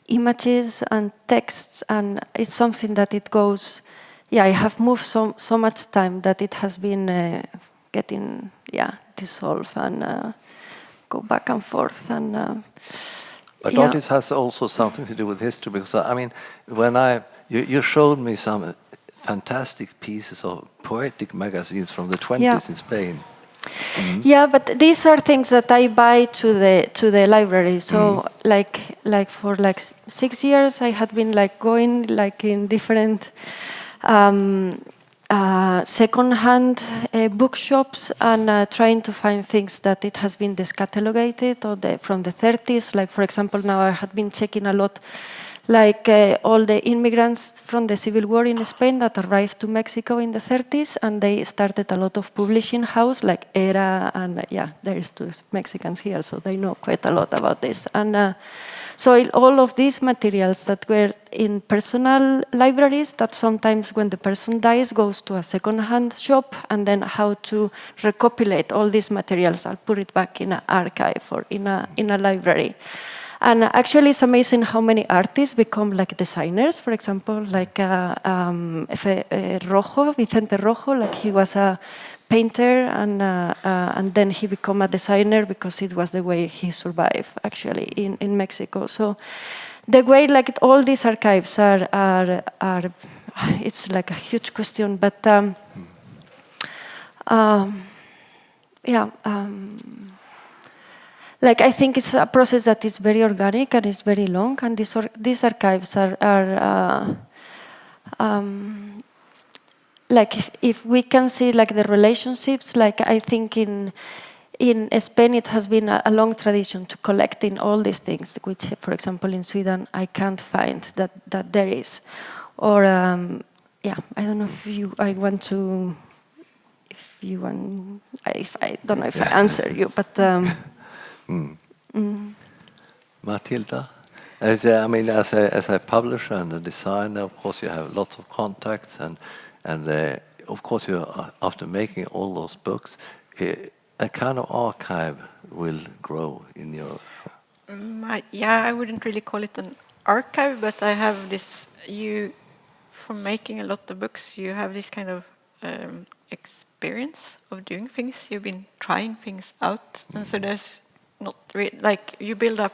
images and texts, and it's something that it goes. I have moved so much time that it has been getting dissolved and go back and forth and. But artist has also something to do with history, because I mean, when you showed me some fantastic pieces of poetic magazines from the 20s in Spain. Yeah, but these are things that I buy to the library. So like for like 6 years, I had been like going like in different second-hand bookshops and trying to find things that it has been descatalogated or from the 30s. Like, for example, now I had been checking a lot like all the immigrants from the Civil War in Spain that arrived to Mexico in the 30s, and they started a lot of publishing house like Era, and there's two Mexicans here, so they know quite a lot about this. And so all of these materials that were in personal libraries that sometimes when the person dies goes to a second-hand shop, and then how to recopilate all these materials, I'll put it back in an archive or in a library. And actually it's amazing how many artists become like designers. For example, like Vicente Rojo, like he was a painter, and then he became a designer because it was the way he survived actually in Mexico. So the way like all these archives are it's like a huge question, but like I think it's a process that is very organic and it's very long, and these archives are like if we can see like the relationships, like I think in Spain it has been a long tradition to collecting all these things, which for example in Sweden I can't find that there is. Or I don't know if I don't know if I answer you, but Matilda, I mean, as a publisher and a designer, of course you have lots of contacts, and of course you after making all those books, a kind of archive will grow in your. I wouldn't really call it an archive, but I have this. From making a lot of books, you have this kind of experience of doing things. You've been trying things out, and so there's not really, like you build up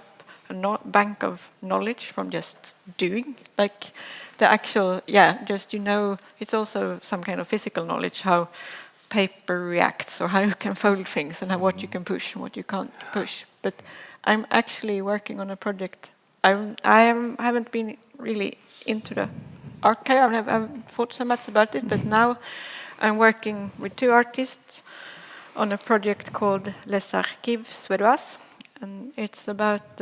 a bank of knowledge from just doing, like the actual, just it's also some kind of physical knowledge, how paper reacts or how you can fold things and what you can push and what you can't push. But I'm actually working on a project. I haven't been really into the archive. I haven't thought so much about it, but now I'm working with two artists on a project called Les Archives Suédoises, and it's about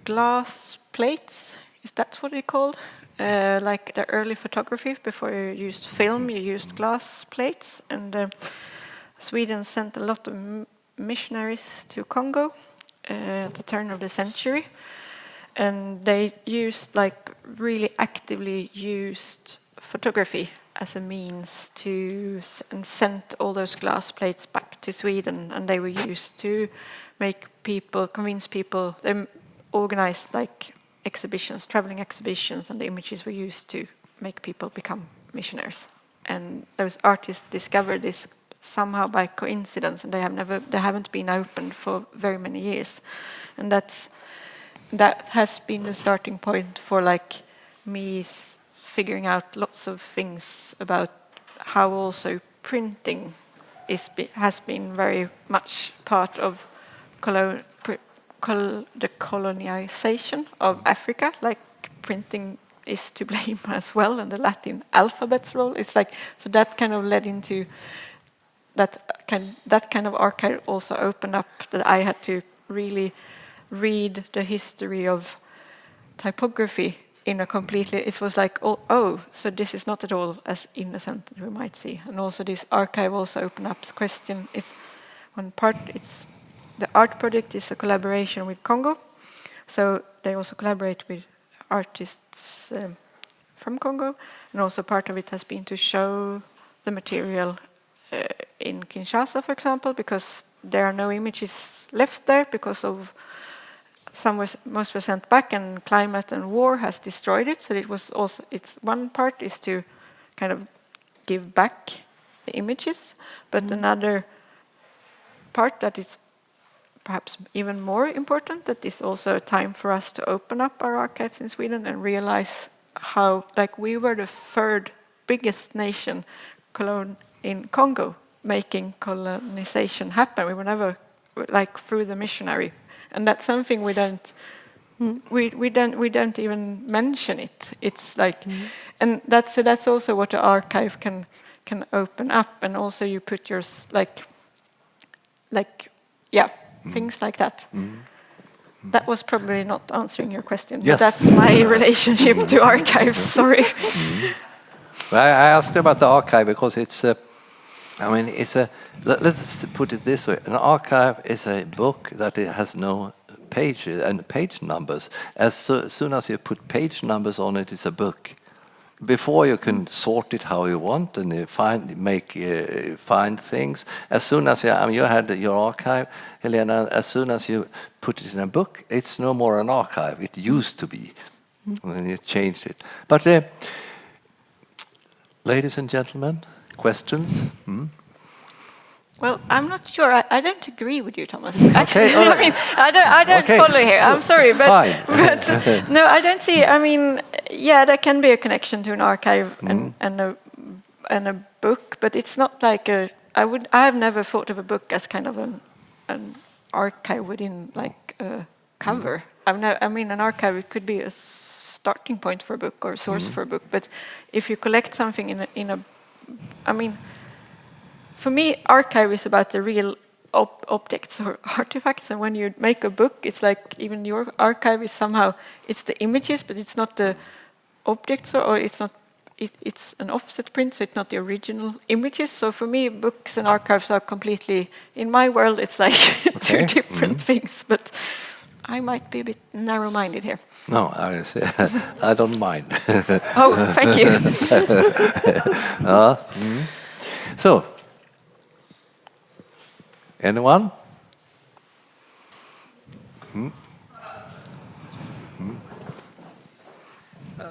glass plates. Is that what they're called? Like the early photography, before you used film, you used glass plates. And Sweden sent a lot of missionaries to Congo at the turn of the century. And they really actively used photography as a means and sent all those glass plates back to Sweden, and they were used to convince people. They organized like exhibitions, traveling exhibitions, and the images were used to make people become missionaries. And those artists discovered this somehow by coincidence, and they haven't been opened for very many years. And that's that has been the starting point for like me figuring out lots of things about how also printing has been very much part of the colonization of Africa. Like printing is to blame as well, and the Latin alphabet's role. It's like, so that kind of led into that kind of archive also opened up that I had to really read the history of typography in a completely, it was like, oh, so this is not at all as innocent as we might see. And also this archive also opened up this question. It's one part, it's the art project is a collaboration with Congo. So they also collaborate with artists from Congo. And also part of it has been to show the material in Kinshasa, for example, because there are no images left there because of most were sent back, and climate and war has destroyed it. So it was also, it's one part is to kind of give back the images, but another part that is perhaps even more important, that is also a time for us to open up our archives in Sweden and realize how, like, we were the third biggest nation in Congo making colonization happen. We were never like through the missionary. And that's something we don't even mention it. It's like, and that's also what the archive can open up, and also you put your things like that. That was probably not answering your question. Yes. But that's my relationship to archives. Sorry. I asked about the archive because it's let's put it this way. An archive is a book that it has no pages and page numbers. As soon as you put page numbers on it, it's a book. Before you can sort it how you want and you find things. As soon as you had your archive, Helena, as soon as you put it in a book, it's no more an archive. It used to be, and then you changed it. But ladies and gentlemen, questions? Well, I'm not sure. I don't agree with you, Thomas. Actually, Okay, I mean, I don't follow here. I'm sorry, but no, I don't see. I mean, yeah, there can be a connection to an archive and a book, but it's not like I have never thought of a book as kind of an archive within like a cover. I mean, an archive, it could be a starting point for a book or a source for a book, but if you collect something in a I mean, for me, archive is about the real objects or artifacts, and when you make a book, it's like even your archive is somehow, it's the images, but it's not the objects, or it's not, it's an offset print, so it's not the original images. So for me, books and archives are completely, in my world, it's like two different things, but I might be a bit narrow-minded here. No, I don't mind. Oh, thank you. So, anyone?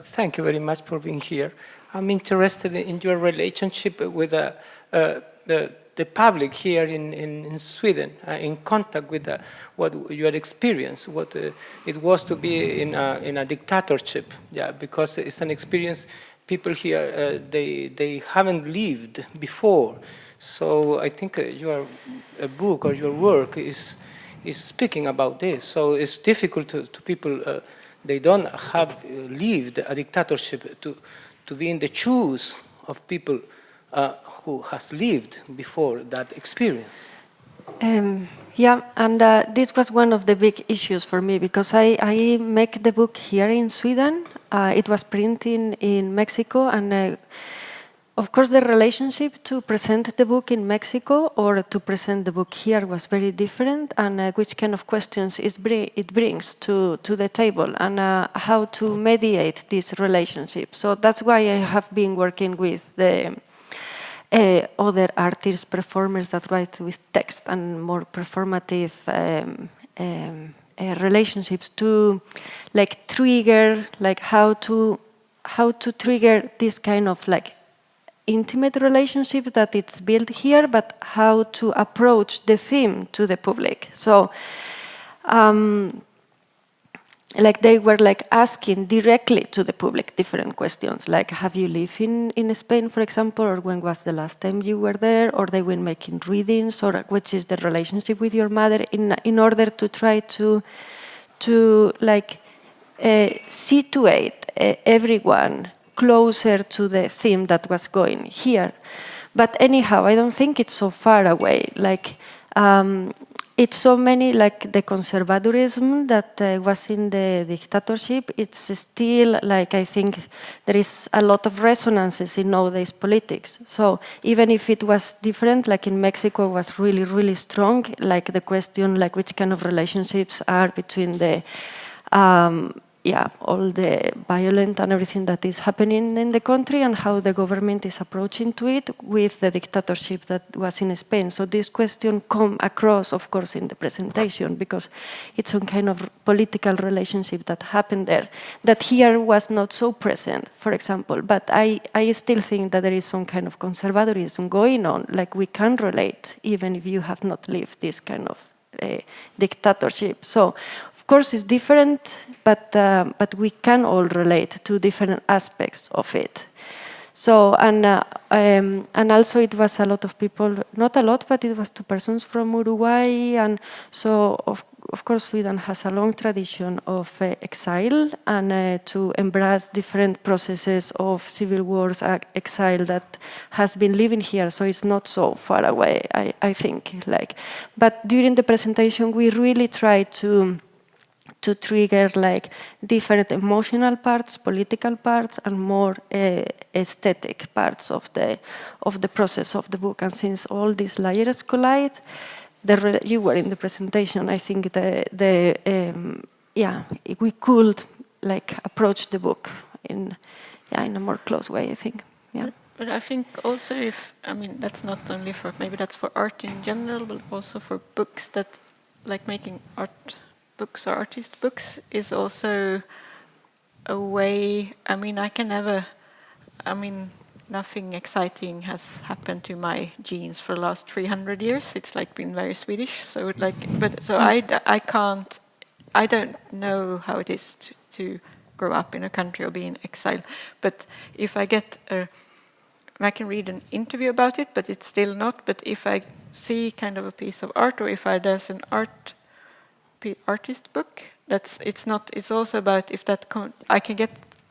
Thank you very much for being here. I'm interested in your relationship with the public here in Sweden, in contact with what your experience, what it was to be in a dictatorship. Yeah, because it's an experience people here they haven't lived before. So I think your book or your work is speaking about this. So it's difficult to people. They don't have lived a dictatorship to be in the shoes of people who has lived before that experience. Yeah, and this was one of the big issues for me, because I make the book here in Sweden. It was printed in Mexico, and of course the relationship to present the book in Mexico or to present the book here was very different, and which kind of questions it brings to the table, and how to mediate this relationship. So that's why I have been working with the other artists, performers that write with text and more performative relationships to like trigger, like how to trigger this kind of like intimate relationship that it's built here, but how to approach the theme to the public. So like they were like asking directly to the public different questions, like have you lived in Spain, for example, or when was the last time you were there, or they were making readings, or which is the relationship with your mother, in order to try to like situate everyone closer to the theme that was going here. But anyhow, I don't think it's so far away. Like it's so many, like the conservadorism that was in the dictatorship, it's still, like, I think there is a lot of resonances in nowadays politics. So even if it was different, like in Mexico was really, really strong, like the question, like which kind of relationships are between the, all the violence and everything that is happening in the country and how the government is approaching to it with the dictatorship that was in Spain. So this question come across, of course, in the presentation because it's some kind of political relationship that happened there that here was not so present, for example. But I still think that there is some kind of conservadorism going on, like we can relate even if you have not lived this kind of dictatorship. So of course, it's different, but we can all relate to different aspects of it. So, and also it was a lot of people, not a lot, but it was 2 persons from Uruguay, and so of course Sweden has a long tradition of exile and to embrace different processes of civil wars, exile that has been living here, so it's not so far away, I think. But during the presentation, we really tried to trigger like different emotional parts, political parts, and more aesthetic parts of the process of the book. And since all these layers collide, you were in the presentation. I think we could like approach the book in a more close way, I think. Yeah. But I think also that's not only for, maybe that's for art in general, but also for books, that like making art books or artist books is also a way, nothing exciting has happened to my genes for the last 300 years. It's like been very Swedish. So I don't know how it is to grow up in a country or be in exile. But if I I can read an interview about it, but it's still not. But if I see kind of a piece of art, or if there's an artist book, it's also about if that I can get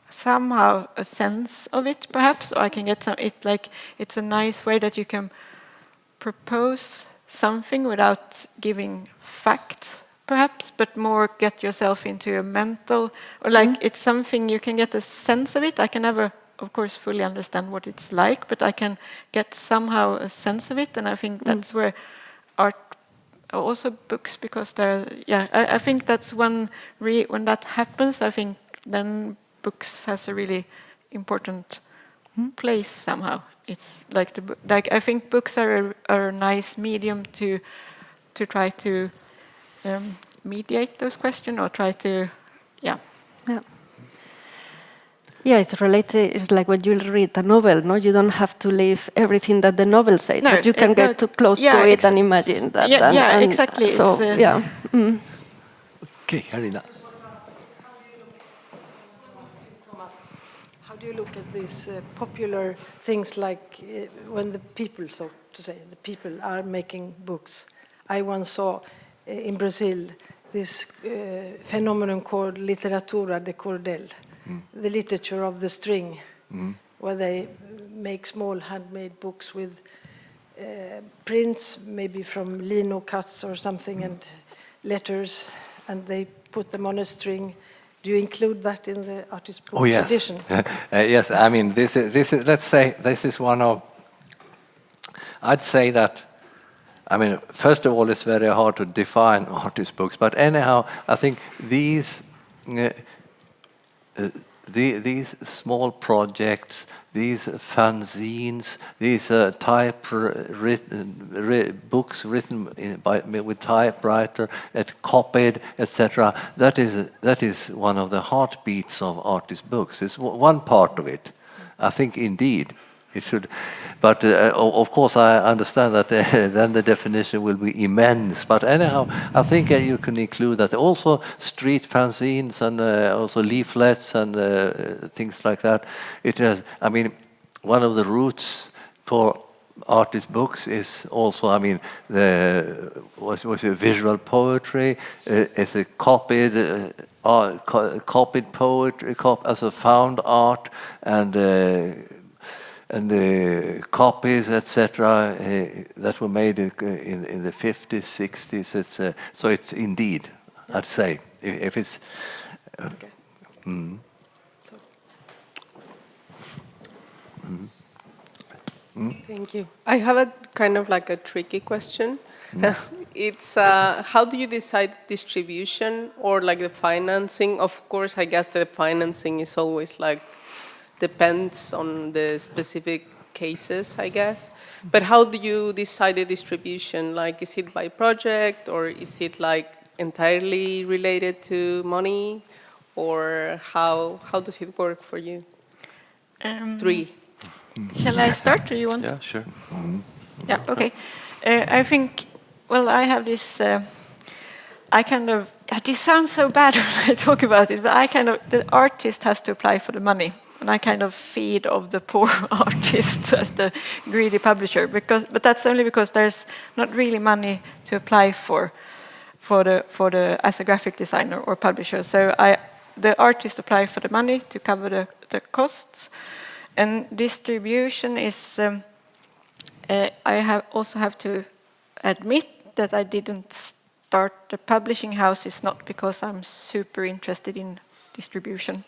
somehow a sense of it, perhaps, or I can get it's a nice way that you can propose something without giving facts, perhaps, but more get yourself into a mental, or it's something you can get a sense of it. I can never, of course, fully understand what it's like, but I can get somehow a sense of it, and I think that's where art, also books, because I think that's when that happens, I think then books has a really important place somehow. It's like I think books are a nice medium to try to mediate those questions, or try to Yeah, it's related. It's like when you read a novel, no? You don't have to leave everything that the novel says, but you can get too close to it and imagine that. Exactly. So, Okay, Helena. Thomas, how do you look at these popular things like when the people, so to say, the people are making books? I once saw in Brazil this phenomenon called literatura de cordel. The literature of the string, where they make small handmade books with prints, maybe from lino cuts or something, and letters, and they put them on a string. Do you include that in the artist book tradition? Yes, I mean, this is, let's say, this is one of, I'd say that, I mean, first of all, it's very hard to define artist books, but anyhow, I think these small projects, these fanzines, these books written with typewriter, copied, etc. That is one of the heartbeats of artist books. It's one part of it. I think indeed it should. But of course, I understand that then the definition will be immense. But anyhow, I think you can include that also street fanzines and also leaflets and things like that. It has. I mean, one of the roots for artist books is also, I mean, was it visual poetry? It's a copied poetry, as a found art, and copies, etc., that were made in the 50s, 60s. It's so it's indeed, I'd say, if it's. Okay. Mm. So. Mm. Thank you. I have a kind of like a tricky question. It's how do you decide distribution or like the financing? Of course, I guess the financing is always like depends on the specific cases, I guess. But how do you decide the distribution? Like, is it by project or is it like entirely related to money, or how does it work for you? 3. Shall I start, or you want? Yeah, sure. Yeah, okay. I think, well, I have this, I kind of, this sounds so bad when I talk about it, but the artist has to apply for the money, and I kind of feed of the poor artists as the greedy publisher, but that's only because there's not really money to apply for the as a graphic designer or publisher. So the artist apply for the money to cover the costs. And distribution is, I also have to admit that I didn't start the publishing houses not because I'm super interested in distribution.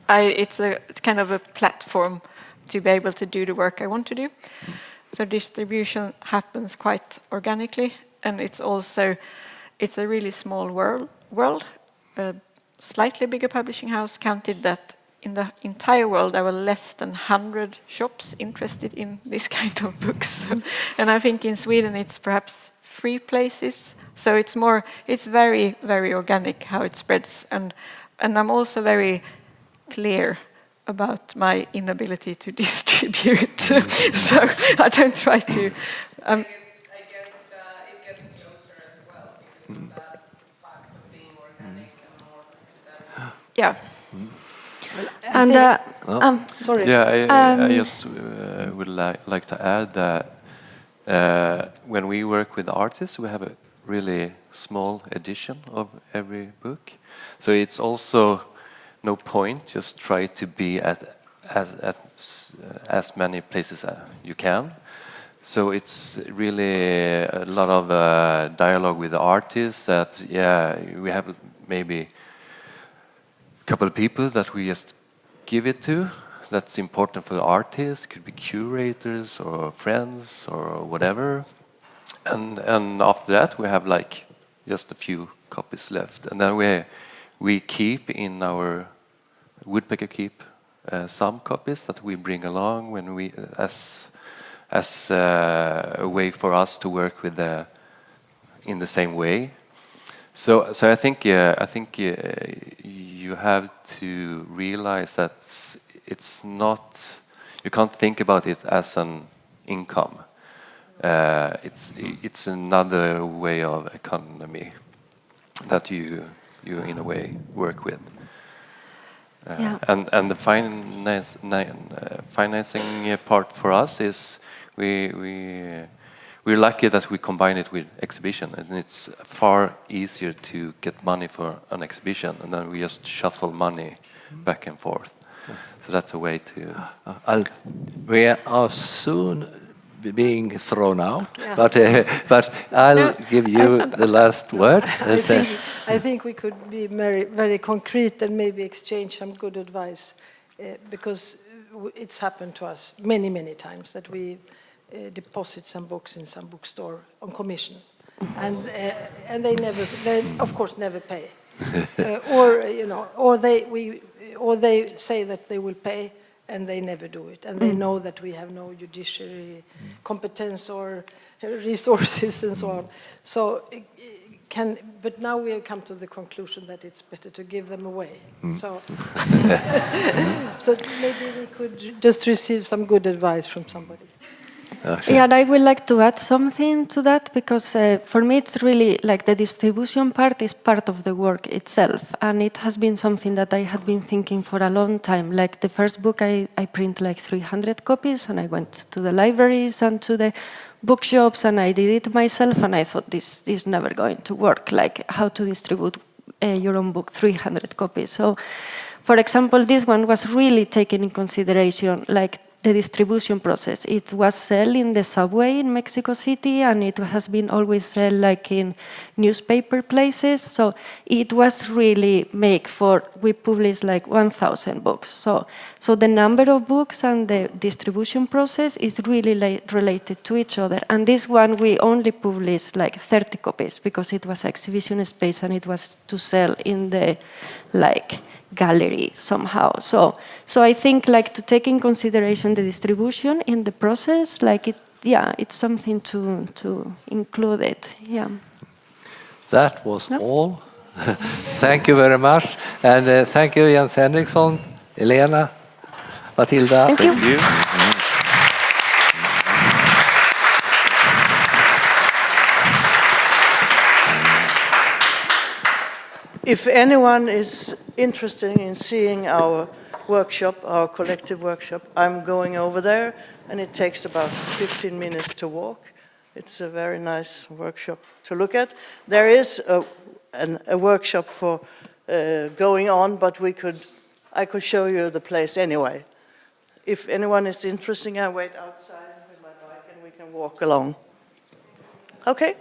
It's a kind of a platform to be able to do the work I want to do. So distribution happens quite organically, and it's a really small world. A slightly bigger publishing house counted that in the entire world, there were less than 100 shops interested in this kind of books. And I think in Sweden, it's perhaps 3 places. So it's very, very organic how it spreads. And I'm also very clear about my inability to distribute. So I don't try to... I guess it gets closer as well, because of that fact of being organic and more... Yeah. And Sorry. Yeah, I just would like to add that when we work with artists, we have a really small edition of every book. So it's also no point just try to be at as many places as you can. So it's really a lot of dialogue with the artists that, we have maybe a couple of people that we just give it to. That's important for the artist. Could be curators or friends or whatever. And after that, we have like just a few copies left. And then we keep in our Woodpecker keep some copies that we bring along when we as a way for us to work with in the same way. So I think you have to realize that it's not, you can't think about it as an income. It's another way of economy that you in a way work with. And the financing part for us is we're lucky that we combine it with exhibition, and it's far easier to get money for an exhibition, and then we just shuffle money back and forth. So that's a way to... we are soon being thrown out, but I'll give you the last word. I think we could be very, very concrete and maybe exchange some good advice, because it's happened to us many, many times that we deposit some books in some bookstore on commission, and they of course never pay, or they say that they will pay and they never do it, and they know that we have no judiciary competence or resources and so on. So but now we have come to the conclusion that it's better to give them away. So, so maybe we could just receive some good advice from somebody. Yeah, and I would like to add something to that because for me it's really like the distribution part is part of the work itself, and it has been something that I had been thinking for a long time. Like the first book I print like 300 copies, and I went to the libraries and to the bookshops and I did it myself, and I thought this is never going to work, like how to distribute your own book 300 copies. So for example, this one was really taken in consideration, like the distribution process. It was sold in the subway in Mexico City, and it has been always sold like in newspaper places. So it was really made for, we published like 1,000 books. So the number of books and the distribution process is really related to each other. And this one, we only published like 30 copies because it was exhibition space and it was to sell in the like gallery somehow. So I think like to take in consideration the distribution in the process, like it, yeah, it's something to include it. Yeah. That was all. Thank you very much, and thank you, Jens Henricson, Helena, Matilda. Thank you. Thank you. If anyone is interested in seeing our workshop, our collective workshop, I'm going over there, and it takes about 15 minutes to walk. It's a very nice workshop to look at. There is a workshop for going on, but I could show you the place anyway. If anyone is interested, I wait outside with my bike and we can walk along. Okay?